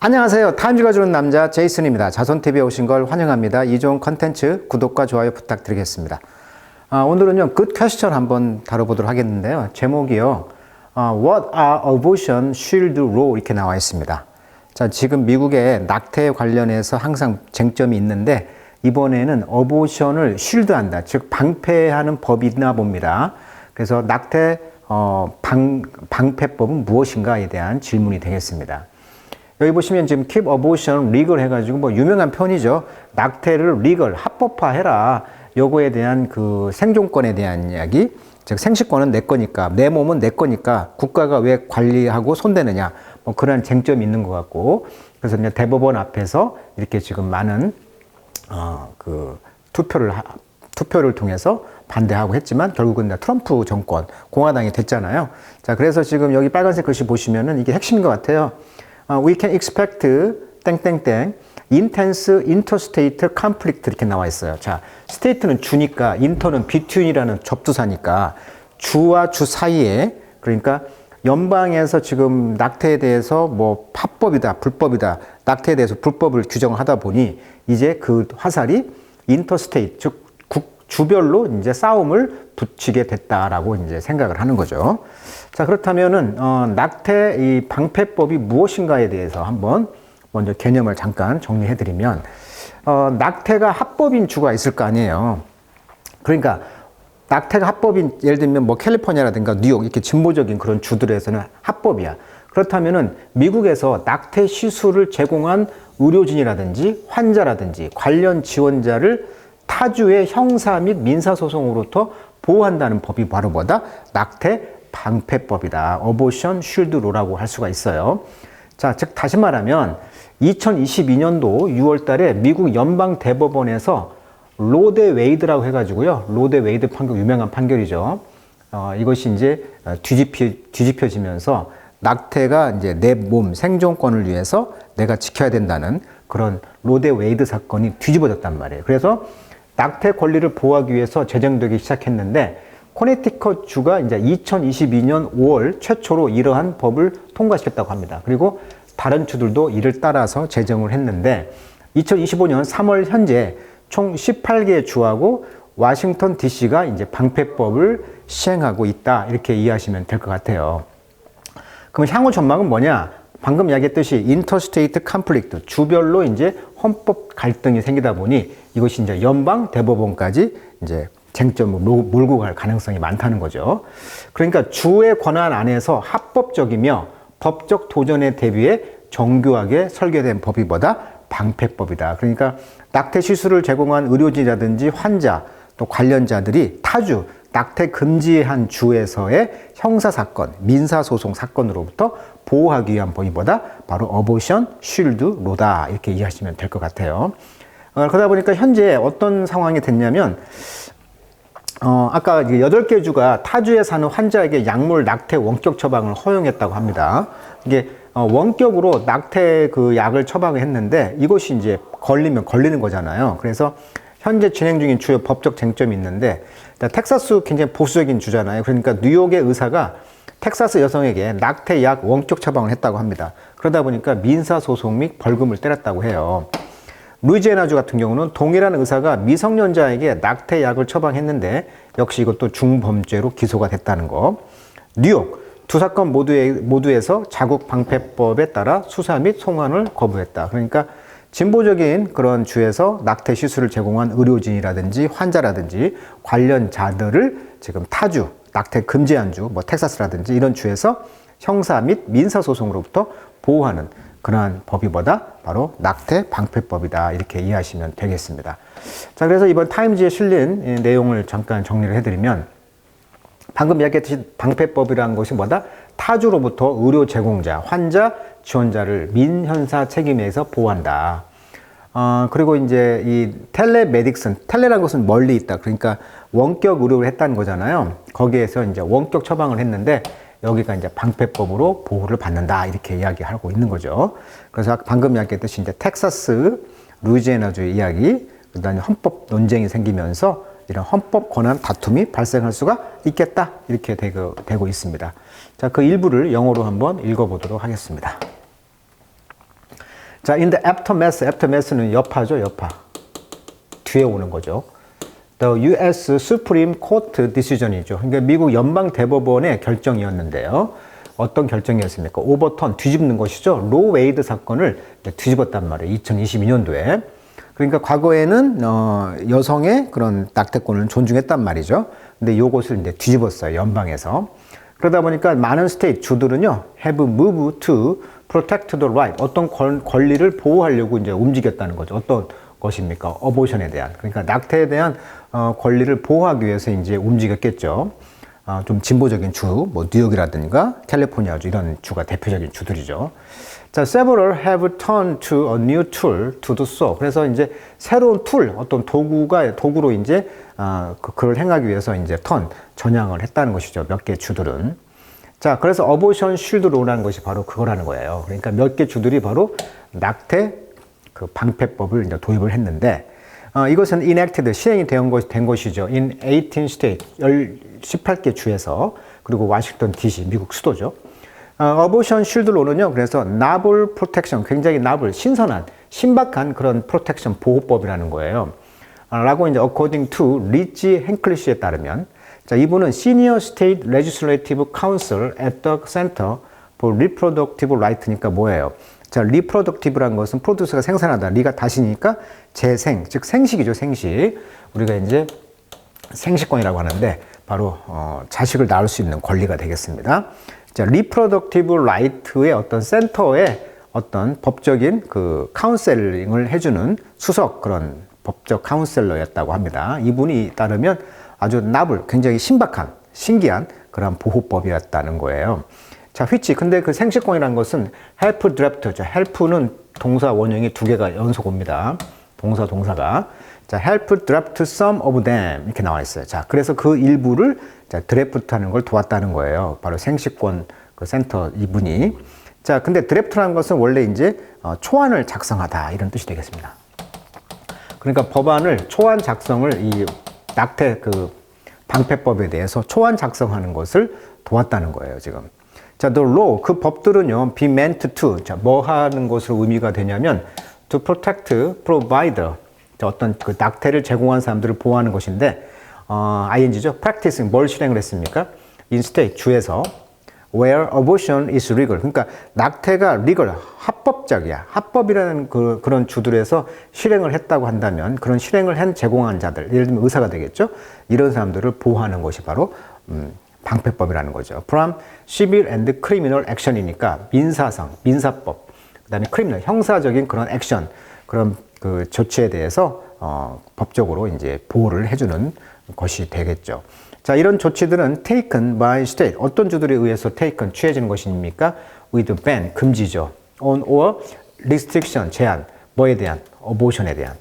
안녕하세요. 타임즈가 주는 남자 제이슨입니다. 자손TV에 오신 걸 환영합니다. 이 좋은 컨텐츠 구독과 좋아요 부탁드리겠습니다. 오늘은요, Good Question 한번 다뤄보도록 하겠는데요. 제목이요. What are abortion shield law? 이렇게 나와 있습니다. 자, 지금 미국의 낙태 관련해서 항상 쟁점이 있는데 이번에는 어보션을 쉴드한다. 즉 방패하는 법이 있나 봅니다. 그래서 낙태 방패법은 무엇인가에 대한 질문이 되겠습니다. 여기 보시면 지금 keep abortion legal 해가지고 뭐 유명한 편이죠. 낙태를 legal 합법화해라. 요거에 대한 그 생존권에 대한 이야기. 즉 생식권은 내 거니까, 내 몸은 내 거니까 국가가 왜 관리하고 손대느냐. 뭐 그런 쟁점이 있는 것 같고. 그래서 이제 대법원 앞에서 이렇게 지금 많은 투표를 통해서 반대하고 했지만 결국은 트럼프 정권, 공화당이 됐잖아요. 자, 그래서 지금 여기 빨간색 글씨 보시면은 이게 핵심인 것 같아요. We can expect 땡땡땡 intense interstate conflict 이렇게 나와 있어요. 자, state는 주니까 inter는 between이라는 접두사니까 주와 주 사이에, 그러니까 연방에서 지금 낙태에 대해서 뭐 합법이다, 불법이다, 낙태에 대해서 불법을 규정을 하다 보니 이제 그 화살이 interstate, 즉 주별로 이제 싸움을 붙이게 됐다라고 이제 생각을 하는 거죠. 자, 그렇다면은 낙태 이 방패법이 무엇인가에 대해서 한번 먼저 개념을 잠깐 정리해드리면, 낙태가 합법인 주가 있을 거 아니에요. 그러니까 낙태가 합법인, 예를 들면 뭐 캘리포니아라든가 뉴욕 이렇게 진보적인 그런 주들에서는 합법이야. 그렇다면은 미국에서 낙태 시술을 제공한 의료진이라든지 환자라든지 관련 지원자를 타주의 형사 및 민사소송으로부터 보호한다는 법이 바로 뭐다? 낙태 방패법이다. Abortion Shield Law라고 할 수가 있어요. 자, 즉 다시 말하면 2022년도 6월 달에 미국 연방 대법원에서 로 대 웨이드라고 해가지고요. 로 대 웨이드 판결, 유명한 판결이죠. 이것이 이제 뒤집혀지면서 낙태가 이제 내 몸 생존권을 위해서 내가 지켜야 된다는 그런 로 대 웨이드 사건이 뒤집어졌단 말이에요. 그래서 낙태 권리를 보호하기 위해서 제정되기 시작했는데 코네티컷 주가 이제 2022년 5월 최초로 이러한 법을 통과시켰다고 합니다. 그리고 다른 주들도 이를 따라서 제정을 했는데 2025년 3월 현재 총 18개의 주하고 워싱턴 DC가 이제 방패법을 시행하고 있다. 이렇게 이해하시면 될 것 같아요. 그럼 향후 전망은 뭐냐? 방금 이야기했듯이 인터스테이트 컨플릭트, 주별로 이제 헌법 갈등이 생기다 보니 이것이 이제 연방 대법원까지 이제 쟁점을 몰고 갈 가능성이 많다는 거죠. 그러니까 주의 권한 안에서 합법적이며 법적 도전에 대비해 정교하게 설계된 법이 뭐다? 방패법이다. 그러니까 낙태 시술을 제공한 의료진이라든지 환자 또 관련자들이 타주, 낙태 금지한 주에서의 형사사건, 민사소송 사건으로부터 보호하기 위한 법이 뭐다? 바로 어보션 쉴드 로다. 이렇게 이해하시면 될 것 같아요. 그러다 보니까 현재 어떤 상황이 됐냐면, 아까 8개 주가 타주에 사는 환자에게 약물 낙태 원격 처방을 허용했다고 합니다. 이게 원격으로 낙태 그 약을 처방을 했는데 이것이 이제 걸리면 걸리는 거잖아요. 그래서 현재 진행 중인 주요 법적 쟁점이 있는데, 텍사스 굉장히 보수적인 주잖아요. 그러니까 뉴욕의 의사가 텍사스 여성에게 낙태 약 원격 처방을 했다고 합니다. 그러다 보니까 민사소송 및 벌금을 때렸다고 해요. 루이지애나주 같은 경우는 동일한 의사가 미성년자에게 낙태 약을 처방했는데 역시 이것도 중범죄로 기소가 됐다는 거. 뉴욕 두 사건 모두에서 자국 방패법에 따라 수사 및 송환을 거부했다. 그러니까 진보적인 그런 주에서 낙태 시술을 제공한 의료진이라든지 환자라든지 관련자들을 지금 타주, 낙태 금지한 주, 뭐 텍사스라든지 이런 주에서 형사 및 민사소송으로부터 보호하는 그러한 법이 뭐다? 바로 낙태 방패법이다. 이렇게 이해하시면 되겠습니다. 자, 그래서 이번 타임즈에 실린 내용을 잠깐 정리를 해드리면, 방금 이야기했듯이 방패법이라는 것이 뭐다? 타주로부터 의료 제공자, 환자, 지원자를 민형사 책임에서 보호한다. 그리고 이제 이 텔레메딕슨, 텔레라는 것은 멀리 있다. 그러니까 원격 의료를 했다는 거잖아요. 거기에서 이제 원격 처방을 했는데 여기가 이제 방패법으로 보호를 받는다. 이렇게 이야기하고 있는 거죠. 그래서 방금 이야기했듯이 이제 텍사스, 루이지애나주의 이야기, 그다음에 헌법 논쟁이 생기면서 이런 헌법 권한 다툼이 발생할 수가 있겠다. 이렇게 되고 있습니다. 자, 그 일부를 영어로 한번 읽어보도록 하겠습니다. 자, in the aftermath는 여파죠, 여파. 뒤에 오는 거죠. The U.S. Supreme Court decision이죠. 그러니까 미국 연방 대법원의 결정이었는데요. 어떤 결정이었습니까? 오버턴, 뒤집는 것이죠. 로 웨이드 사건을 뒤집었단 말이에요. 2022년도에. 그러니까 과거에는 여성의 그런 낙태권을 존중했단 말이죠. 근데 요것을 이제 뒤집었어요. 연방에서. 그러다 보니까 많은 스테이트 주들은요, have moved to protect the right. 어떤 권리를 보호하려고 이제 움직였다는 거죠. 어떤 것입니까? 어보션에 대한. 그러니까 낙태에 대한 권리를 보호하기 위해서 이제 움직였겠죠. 좀 진보적인 주, 뭐 뉴욕이라든가 캘리포니아주 이런 주가 대표적인 주들이죠. 자, several have turned to a new tool to do so. 그래서 이제 새로운 툴, 어떤 도구로 이제 그걸 행하기 위해서 이제 전향을 했다는 것이죠. 몇 개 주들은. 자, 그래서 어보션 쉴드 로라는 것이 바로 그거라는 거예요. 그러니까 몇 개 주들이 바로 낙태 그 방패법을 이제 도입을 했는데, 이것은 enacted, 시행이 된 것이죠. in 18 state, 18개 주에서, 그리고 워싱턴 DC, 미국 수도죠. 어보션 쉴드로는요, 그래서 novel protection, 굉장히 novel, 신선한, 신박한 그런 프로텍션 보호법이라는 거예요. 라고 이제 according to 리치 행클리시에 따르면, 자, 이분은 Senior State Legislative Counsel at the Center for Reproductive Right니까 뭐예요? 자, reproductive라는 것은 프로듀스가 생산하다, 리가 다시니까 재생, 즉 생식이죠, 생식. 우리가 이제 생식권이라고 하는데 바로 자식을 낳을 수 있는 권리가 되겠습니다. 자, reproductive right의 어떤 센터에 어떤 법적인 그 카운셀링을 해주는 수석 그런 법적 카운셀러였다고 합니다. 이분이 따르면 아주 나블, 굉장히 신박한, 신기한 그런 보호법이었다는 거예요. 자, which, 근데 그 생식권이라는 것은 help draft, 자, help는 동사 원형이 두 개가 연속 옵니다. 동사가. 자, help draft some of them 이렇게 나와 있어요. 자, 그래서 그 일부를 자, 드래프트하는 걸 도왔다는 거예요. 바로 생식권 그 센터 이분이. 자, 근데 드래프트라는 것은 원래 이제 초안을 작성하다 이런 뜻이 되겠습니다. 그러니까 법안을 초안 작성을 이 낙태 그 방패법에 대해서 초안 작성하는 것을 도왔다는 거예요, 지금. 자, the law, 그 법들은요, be meant to, 자, 뭐 하는 것으로 의미가 되냐면, to protect, provider, 자, 어떤 그 낙태를 제공한 사람들을 보호하는 것인데, ing죠. practicing, 뭘 실행을 했습니까? in state, 주에서, where abortion is legal. 그러니까 낙태가 legal, 합법적이야. 합법이라는 그런 주들에서 실행을 했다고 한다면, 그런 실행을 한 제공한 자들, 예를 들면 의사가 되겠죠? 이런 사람들을 보호하는 것이 바로, 방패법이라는 거죠. From civil and criminal action이니까 민사상, 민사법, 그 다음에 criminal, 형사적인 그런 액션, 그런 그 조치에 대해서 법적으로 이제 보호를 해주는 것이 되겠죠. 자, 이런 조치들은 taken by state, 어떤 주들에 의해서 taken, 취해지는 것입니까? with ban, 금지죠. on or restriction, 제한, 뭐에 대한? abortion에 대한.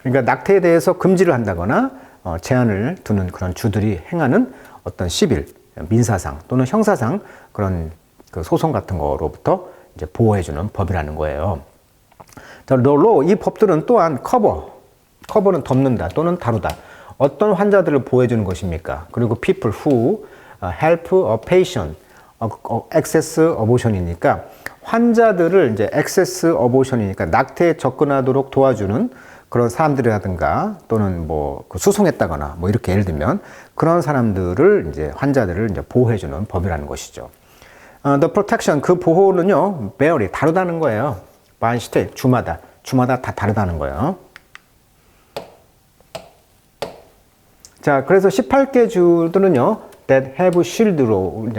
그러니까 낙태에 대해서 금지를 한다거나 제한을 두는 그런 주들이 행하는 어떤 시빌, 민사상 또는 형사상 그런 그 소송 같은 거로부터 이제 보호해주는 법이라는 거예요. 자, 로, 이 법들은 또한 커버는 덮는다 또는 다루다. 어떤 환자들을 보호해주는 것입니까? 그리고 people who help a patient access abortion이니까 환자들을 이제 access abortion이니까 낙태에 접근하도록 도와주는 그런 사람들이라든가 또는 뭐 수송했다거나 뭐 이렇게 예를 들면 그런 사람들을 이제 환자들을 이제 보호해주는 법이라는 것이죠. The protection, 그 보호는요, vary, 다르다는 거예요. by state, 주마다 다 다르다는 거예요. 자, 그래서 18개 주들은요, that have shield로,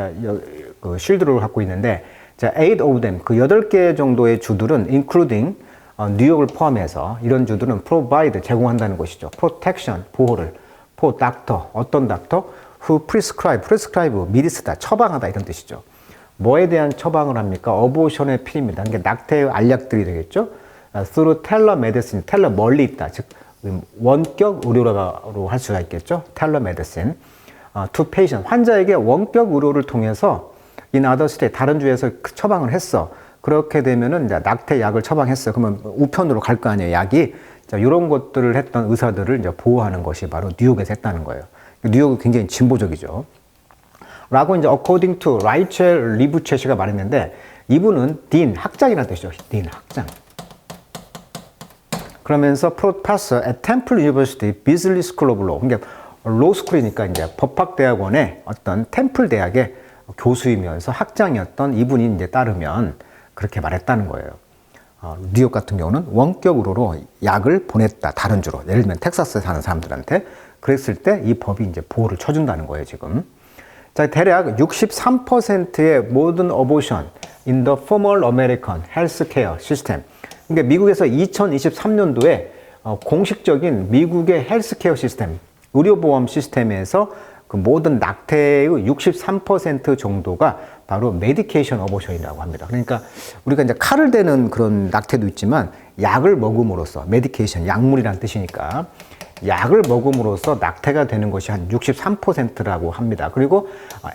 그 shield를 갖고 있는데, 자, 8 of them, 그 8개 정도의 주들은 including 뉴욕을 포함해서 이런 주들은 provide, 제공한다는 것이죠. protection, 보호를. for doctor, 어떤 닥터? who prescribe, 미리 쓰다, 처방하다 이런 뜻이죠. 뭐에 대한 처방을 합니까? 어보션의 필입니다. 그러니까 낙태의 알약들이 되겠죠. through telemedicine, 텔러 멀리 있다. 즉 원격 의료로 할 수가 있겠죠. telemedicine. to patient, 환자에게 원격 의료를 통해서 in other state, 다른 주에서 처방을 했어. 그렇게 되면은 이제 낙태 약을 처방했어요. 그러면 우편으로 갈 거 아니에요, 약이. 자, 이런 것들을 했던 의사들을 이제 보호하는 것이 바로 뉴욕에서 했다는 거예요. 뉴욕은 굉장히 진보적이죠. 라고 이제 according to 라이첼 리부체시가 말했는데 이분은 딘, 학장이라는 뜻이죠. 딘, 학장. 그러면서 professor at Temple University Beasley School of Law. 그러니까 로스쿨이니까 이제 법학대학원의 어떤 템플 대학의 교수이면서 학장이었던 이분이 이제 따르면 그렇게 말했다는 거예요. 뉴욕 같은 경우는 원격으로로 약을 보냈다. 다른 주로. 예를 들면 텍사스에 사는 사람들한테. 그랬을 때 이 법이 이제 보호를 쳐준다는 거예요, 지금. 자, 대략 63%의 모든 어보션 in the formal American healthcare system. 그러니까 미국에서 2023년도에 공식적인 미국의 헬스케어 시스템, 의료보험 시스템에서 그 모든 낙태의 63% 정도가 바로 메디케이션 어보션이라고 합니다. 그러니까 우리가 이제 칼을 대는 그런 낙태도 있지만 약을 먹음으로써 메디케이션, 약물이란 뜻이니까 약을 먹음으로써 낙태가 되는 것이 한 63%라고 합니다. 그리고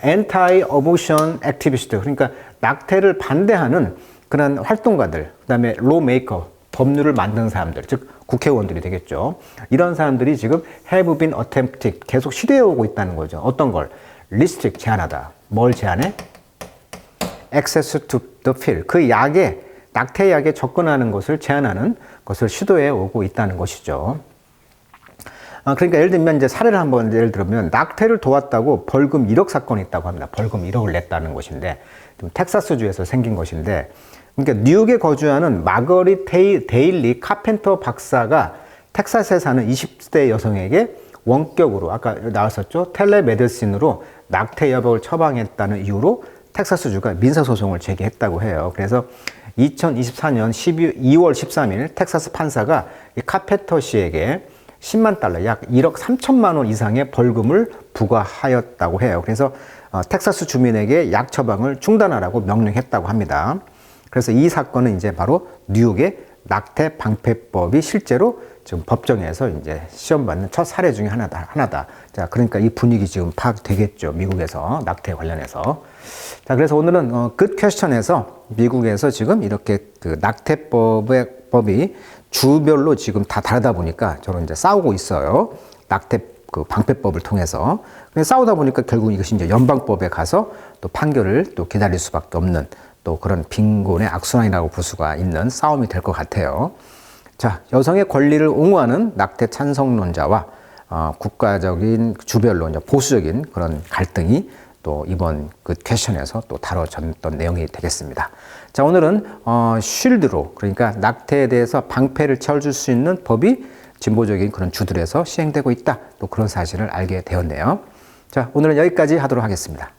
anti-abortion activist, 그러니까 낙태를 반대하는 그런 활동가들, 그다음에 lawmaker, 법률을 만드는 사람들, 즉 국회의원들이 되겠죠. 이런 사람들이 지금 have been attempted, 계속 시도해오고 있다는 거죠. 어떤 걸? restrict, 제한하다. 뭘 제한해? access to the pill, 그 약에, 낙태약에 접근하는 것을 제한하는 것을 시도해오고 있다는 것이죠. 그러니까 예를 들면 이제 사례를 한번 예를 들면 낙태를 도왔다고 벌금 1억 사건이 있다고 합니다. 벌금 1억을 냈다는 것인데 텍사스주에서 생긴 것인데, 그러니까 뉴욕에 거주하는 마거릿 데일리 카펜터 박사가 텍사스에 사는 20대 여성에게 원격으로 아까 나왔었죠, 텔레메디신으로 낙태 여부를 처방했다는 이유로 텍사스주가 민사소송을 제기했다고 해요. 그래서 2024년 2월 13일 텍사스 판사가 이 카펜터 씨에게 10만 달러, 약 1억 3천만 원 이상의 벌금을 부과하였다고 해요. 그래서 텍사스 주민에게 약 처방을 중단하라고 명령했다고 합니다. 그래서 이 사건은 이제 바로 뉴욕의 낙태 방패법이 실제로 지금 법정에서 이제 시험받는 첫 사례 중에 하나다. 자, 그러니까 이 분위기 지금 파악되겠죠. 미국에서 낙태 관련해서. 자, 그래서 오늘은 good question에서 미국에서 지금 이렇게 그 낙태법이 주별로 지금 다 다르다 보니까 저는 이제 싸우고 있어요. 낙태 그 방패법을 통해서. 싸우다 보니까 결국 이것이 이제 연방법에 가서 또 판결을 또 기다릴 수밖에 없는 또 그런 빈곤의 악순환이라고 볼 수가 있는 싸움이 될 것 같아요. 자, 여성의 권리를 옹호하는 낙태 찬성론자와 국가적인 주별로 이제 보수적인 그런 갈등이 또 이번 그 퀘션에서 또 다뤄졌던 내용이 되겠습니다. 자, 오늘은 쉴드로, 그러니까 낙태에 대해서 방패를 쳐줄 수 있는 법이 진보적인 그런 주들에서 시행되고 있다. 또 그런 사실을 알게 되었네요. 자, 오늘은 여기까지 하도록 하겠습니다.